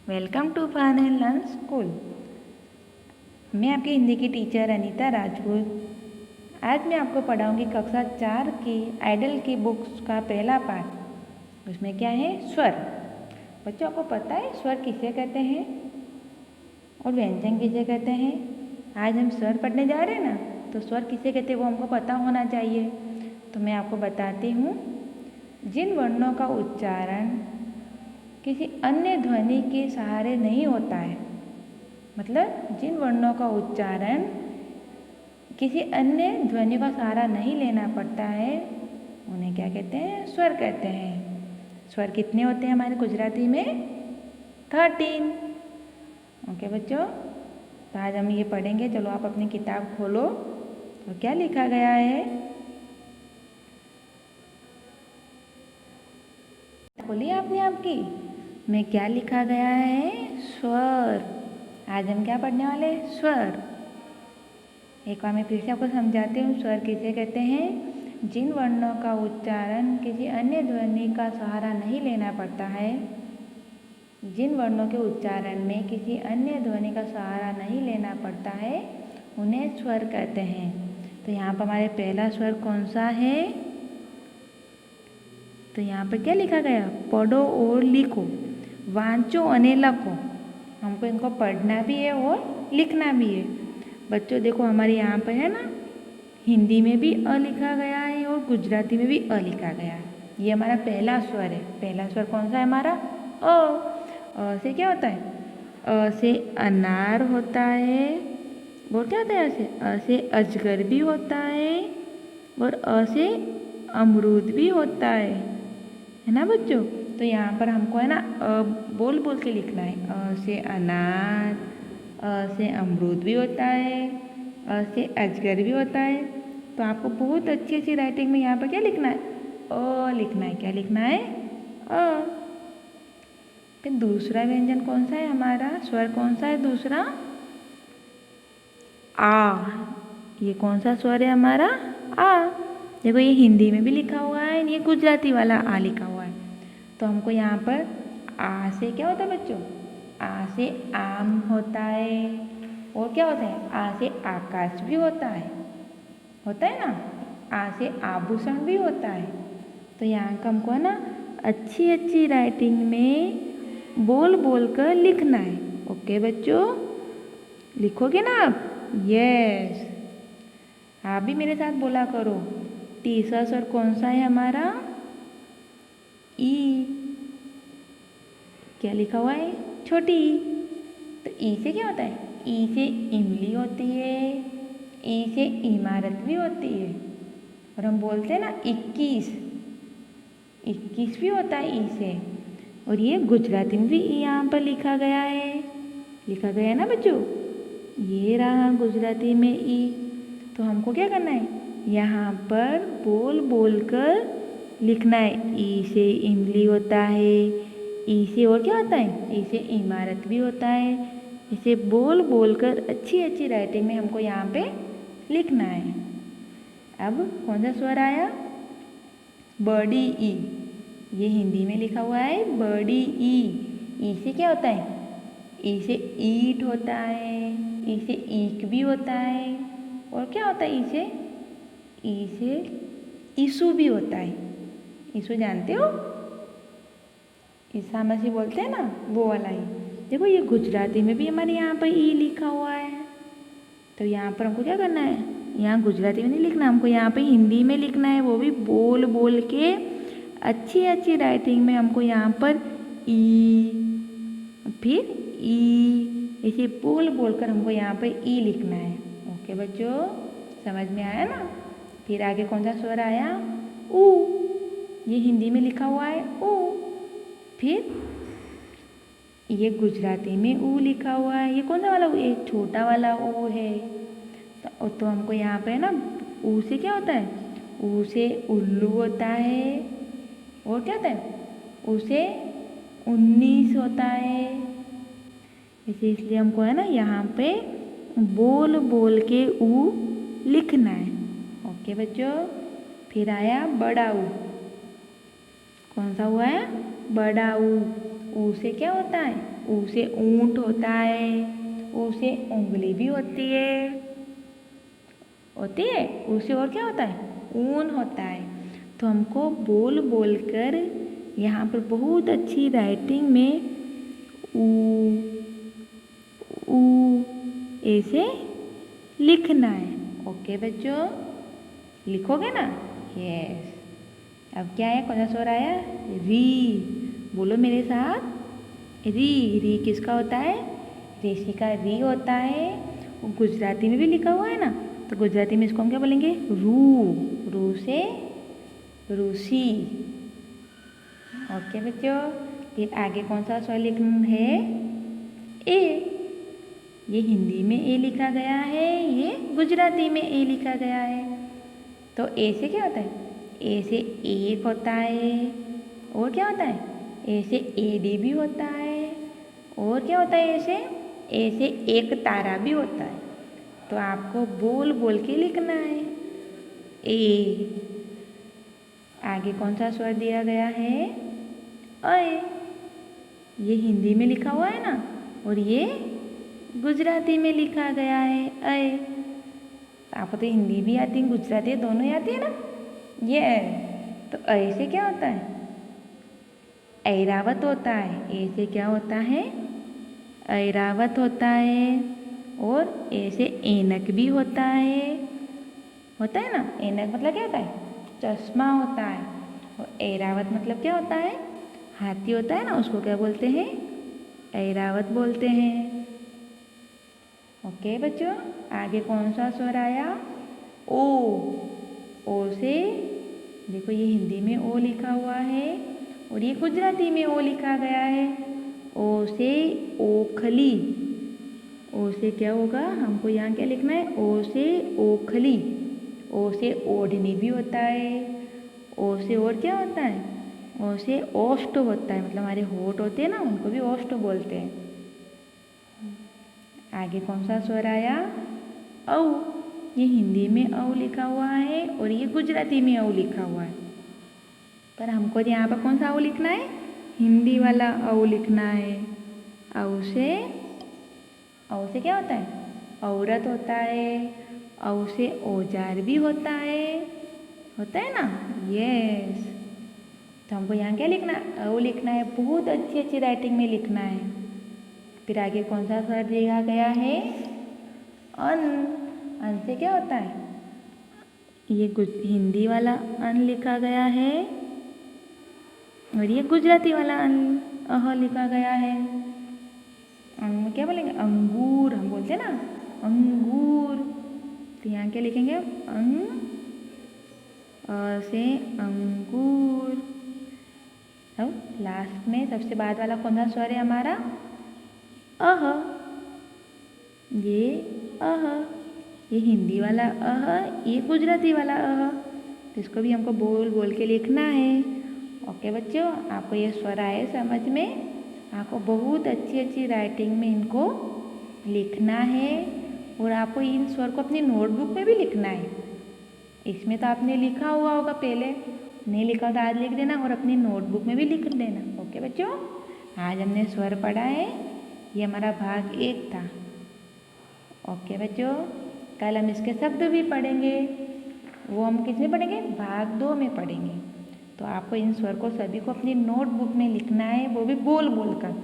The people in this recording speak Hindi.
Welcome to fun and learn school. मैं आपकी हिंदी की टीचर अनीता राजपूत। आज मैं आपको पढ़ाऊंगी कक्षा 4 की आइडल की बुक्स का पहला पाठ। उसमें क्या है? स्वर। बच्चों, आपको पता है स्वर किसे कहते हैं और व्यंजन किसे कहते हैं? आज हम स्वर पढ़ने जा रहे हैं ना, तो स्वर किसे कहते हैं वो हमको पता होना चाहिए। तो मैं आपको बताती हूँ। जिन वर्णों का उच्चारण किसी अन्य ध्वनि के सहारे नहीं होता है, मतलब जिन वर्णों का उच्चारण किसी अन्य ध्वनि का सहारा नहीं लेना पड़ता है, उन्हें क्या कहते हैं? स्वर कहते हैं। स्वर कितने होते हैं हमारे गुजराती में? 13। ओके बच्चों, तो आज हम ये पढ़ेंगे। चलो आप अपनी किताब खोलो, तो क्या लिखा गया है खोलिए आपने आपकी में क्या लिखा गया है? स्वर। आज हम क्या पढ़ने वाले? स्वर। एक बार मैं फिर से आपको समझाती हूँ। स्वर किसे कहते हैं? जिन वर्णों का उच्चारण किसी अन्य ध्वनि का सहारा नहीं लेना पड़ता है, जिन वर्णों के उच्चारण में किसी अन्य ध्वनि का सहारा नहीं लेना पड़ता है, उन्हें स्वर कहते हैं। तो यहाँ पर हमारे पहला स्वर कौन सा है? तो यहाँ पर क्या लिखा गया? पढ़ो और लिखो, वांचो अने लखो। हमको इनको पढ़ना भी है और लिखना भी है। बच्चों देखो, हमारे यहाँ पर है ना, हिंदी में भी अ लिखा गया है और गुजराती में भी अ लिखा गया है। ये हमारा पहला स्वर है। पहला स्वर कौन सा है हमारा? अ से क्या होता है? अ से अनार होता है। और क्या होता है? अ से अजगर भी होता है और अ से अमरूद भी होता है ना बच्चों? तो यहाँ पर हमको है ना बोल बोल के लिखना है। अ से अनार, अ से अमरूद भी होता है, अ से अजगर भी होता है। तो आपको बहुत अच्छी अच्छी राइटिंग में यहाँ पर क्या लिखना है? अ लिखना है। क्या लिखना है? अ। फिर दूसरा व्यंजन कौन सा है हमारा? स्वर कौन सा है दूसरा? आ। ये कौन सा स्वर है हमारा? आ। देखो, ये हिंदी में भी लिखा हुआ है, ये गुजराती वाला आ लिखा हुआ है। तो हमको यहाँ पर आ से क्या होता है बच्चों? आ से आम होता है। और क्या होता है? आ से आकाश भी होता है ना? आ से आभूषण भी होता है। तो यहाँ का हमको है ना अच्छी अच्छी राइटिंग में बोल बोल कर लिखना है। ओके बच्चों, लिखोगे ना आप? यस। आप भी मेरे साथ बोला करो। तीसरा स्वर कौन सा है हमारा? ई। क्या लिखा हुआ है? छोटी ई। तो ई से क्या होता है? ई से इमली होती है, ई से इमारत भी होती है। और हम बोलते हैं ना 21, 21 भी होता है ई से। और ये गुजराती में भी यहाँ पर लिखा गया है। लिखा गया है ना बच्चों? ये रहा गुजराती में ई। तो हमको क्या करना है? यहाँ पर बोल बोल कर लिखना है। ई से इमली होता है, ई से और क्या होता है? ई से इमारत भी होता है। इसे बोल बोल कर अच्छी अच्छी राइटिंग में हमको यहाँ पे लिखना है। अब कौन सा स्वर आया? बड़ी ई। ये हिंदी में लिखा हुआ है बड़ी ई। ई से क्या होता है? ई से ईट होता है, ई से ईक भी होता है। और क्या होता है ई से? ई से ईसु भी होता है। ईसु जानते हो? ईसा मसीह बोलते हैं ना, वो वाला ही। देखो, ये गुजराती में भी हमारे यहाँ पर ई लिखा हुआ है। तो यहाँ पर हमको क्या करना है? यहाँ गुजराती में नहीं लिखना, हमको यहाँ पे हिंदी में लिखना है, वो भी बोल बोल के अच्छी अच्छी राइटिंग में। हमको यहाँ पर ई, फिर ई, ऐसे बोल बोल कर हमको यहाँ पर ई लिखना है। ओके बच्चों, समझ में आया ना? फिर आगे कौन सा स्वर आया? ऊ। ये हिंदी में लिखा हुआ है ऊ। फिर ये गुजराती में ऊ लिखा हुआ है। ये कौन सा वाला ऊ? एक छोटा वाला ऊ है। तो हमको यहाँ पे ना ऊ से क्या होता है? ऊ से उल्लू होता है। और क्या होता है? ऊ से 19 होता है। इसलिए हमको है ना यहाँ पे बोल बोल के ऊ लिखना है। ओके बच्चों, फिर आया बड़ा ऊ। कौन सा हुआ है? बड़ा ऊ। ऊ से क्या होता है? ऊ से ऊंट होता है, ऊ से उंगली भी होती है, ऊ से और क्या होता है? ऊन होता है। तो हमको बोल बोल कर यहाँ पर बहुत अच्छी राइटिंग में ऊ ऊ ऐसे लिखना है। ओके बच्चों, लिखोगे ना? यस। अब क्या है? कौन सा स्वर आया? री। बोलो मेरे साथ, री किसका होता है? ऋषि का री होता है। गुजराती में भी लिखा हुआ है ना, तो गुजराती में इसको हम क्या बोलेंगे? रू से रूसी। ओके बच्चों, फिर आगे कौन सा स्वर लिखना है? ए। ये हिंदी में ए लिखा गया है, ये गुजराती में ए लिखा गया है। तो ए से क्या होता है? ए से एक होता है, और क्या होता है? ए से एडी भी होता है, और क्या होता है? ए से एक तारा भी होता है। तो आपको बोल बोल के लिखना है। ए। आगे कौन सा स्वर दिया गया है? अय। ये हिंदी में लिखा हुआ है ना, और ये गुजराती में लिखा गया है अय। आपको तो हिंदी भी आती है, गुजराती दोनों ही आती है ना? ये तो अय से क्या होता है? ऐरावत होता है। ए से क्या होता है? ऐरावत होता है। और ए से ऐनक भी होता है ना? ऐनक मतलब क्या होता है? चश्मा होता है। और ऐरावत मतलब क्या होता है? हाथी होता है ना, उसको क्या बोलते हैं? ऐरावत बोलते हैं। ओके बच्चों, आगे कौन सा स्वर आया? ओ से देखो, ये हिंदी में ओ लिखा हुआ है और ये गुजराती में ओ लिखा गया है। ओ से ओखली। ओ से क्या होगा? हमको यहाँ क्या लिखना है? ओ से ओखली। ओ से ओढ़नी भी होता है। ओ से और क्या होता है? ओ से ओष्ठ होता है, मतलब हमारे होठ होते हैं ना, उनको भी ओष्ठ बोलते हैं। आगे कौन सा स्वर आया? औ। ये हिंदी में औ लिखा हुआ है और ये गुजराती में औ लिखा हुआ है, पर हमको यहाँ पर कौन सा औ लिखना है? हिंदी वाला औ लिखना है। औ से क्या होता है? औरत होता है। औ से औजार भी होता है ना? यस। तो हमको यहाँ क्या लिखना है? औ लिखना है। बहुत अच्छी अच्छी राइटिंग में लिखना है। फिर आगे कौन सा स्वर दिया गया है? अन से क्या होता है? ये हिंदी वाला अन लिखा गया है और ये गुजराती वाला अह लिखा गया है। में क्या बोलेंगे? अंगूर। हम बोलते हैं ना अंगूर, तो यहाँ क्या लिखेंगे? से अंगूर। अब लास्ट में सबसे बाद वाला कौन सा स्वर है हमारा? अह। ये हिंदी वाला अह, ये गुजराती वाला अह, तो इसको भी हमको बोल बोल के लिखना है। ओके बच्चों, आपको ये स्वर आए समझ में? आपको बहुत अच्छी अच्छी राइटिंग में इनको लिखना है और आपको इन स्वर को अपनी नोटबुक में भी लिखना है। इसमें तो आपने लिखा हुआ होगा पहले, नहीं लिखा तो आज लिख देना और अपनी नोटबुक में भी लिख देना। ओके बच्चों, आज हमने स्वर पढ़ा है, ये हमारा भाग 1 था। ओके बच्चों, कल हम इसके शब्द भी पढ़ेंगे, वो हम किस में पढ़ेंगे? भाग 2 में पढ़ेंगे। तो आपको इन स्वर को सभी को अपनी नोटबुक में लिखना है, वो भी बोल बोल कर।